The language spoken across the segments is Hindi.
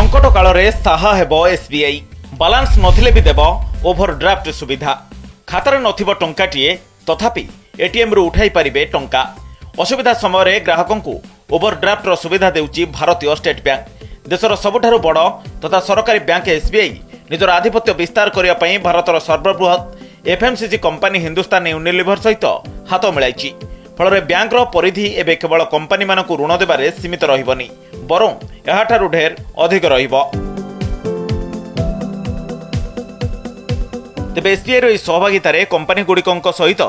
संकट काल रे साहा हेबो एसबीआई बालांस नथिले भी देबो ओवरड्राफ्ट सुविधा खातार नथिबो टंकाटिए तथापि एटीएम रु उठाई परिबे टंका असुविधा समय रे ग्राहकों को ओवरड्राफ्ट रो सुविधा देउची भारतीय स्टेट बैंक देशर सबुठारु बड़ तथा सरकारी बैंक एसबीआई निजर आधिपत्य विस्तार करिया पई भारतर सर्वबृहत एफएमसीजी कंपनी हिंदुस्तान यूनिलिवर सहित हाथ मिलाइची फल बैंक परिधि एवं केवल कंपनी मानक ऋण देबारे सीमित रहिबनी बरं एहाठारु ढेर अधिक रहिबो। तेबे एसबीआई रो सहभागितार कंपनी गुड़िक सहित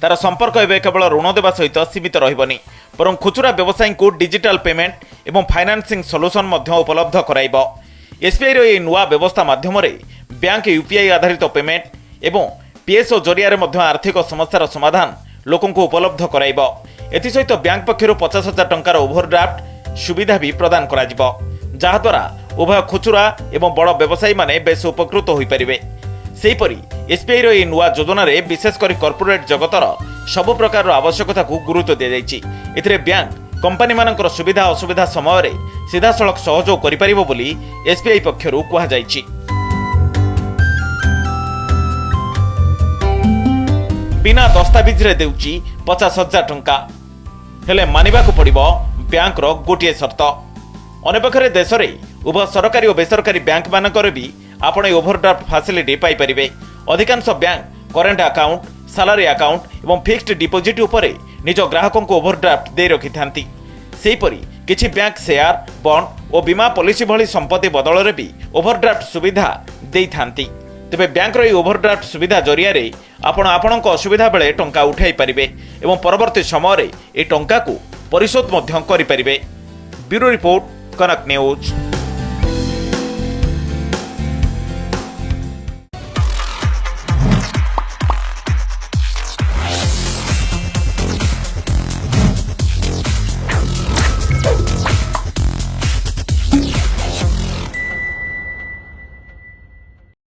तार संपर्क एवं केवल ऋण देवा सहित सीमित रहिबनी बरं खुचुरा व्यवसायी को डिजिटल पेमेंट एवं फाइनेंसिंग सॉल्यूशन मध्य उपलब्ध कराइबो। एसबीआई रो नूआ व्यवस्था माध्यम रे बैंक यूपीआई आधारित पेमेंट एवं पीएसओ जरिया आर्थिक समस्यार समाधान लोकों को उपलब्ध कराइबो। एथि सहित बैंक पक्षरु 50,000 टंकार ओवरड्राफ्ट सुविधा भी प्रदान कराजिबो जहाद्वारा उभय खुचुरा एवं बड़ व्यवसायी माने बेस उपकृत होई परिबे। सेहीपरि एसबीआई रो नुआ योजना रे विशेषकर कॉर्पोरेट जगतर सबु प्रकार आवश्यकता को गुरुत्व दिया जायछि। एथिरे बैंक कंपनी मानकर सुविधा असुविधा समय रे सीधा सड़क सहयोग करि परिबो बोली एसबीआई पक्षरु कहा जायछि। बिना दस्तावेज रे देउची 50,000 टंका हेले मानिबा को पड़िबो बैंक रो गोटिए शर्त। अन्यपक्षे देश में उभय सरकारी और बेसरकारी बैंक मानकर भी आपण ओवरड्राफ्ट फैसिलिटी पाई परिबे। अधिकांश bank current account salary account एवं फिक्स्ड डिपोजिट उपरे निज ग्राहकों को ओवरड्राफ्ट दे रखि थांती। सेहीपरि किछि बैंक शेयर बॉन्ड और बीमा पॉलिसी भली संपत्ति बदल रे भी ओवरड्राफ्ट सुविधा देई थांती। तेबे बैंक रो ओवरड्राफ्ट सुविधा जरिया रे आपण आपणक असुविधा बेले टंका उठाई परिबे एवं परवर्ती समय रे ए टंका को परिशोध मध्य करि परिबे। ब्यूरो रिपोर्ट कनक न्यूज।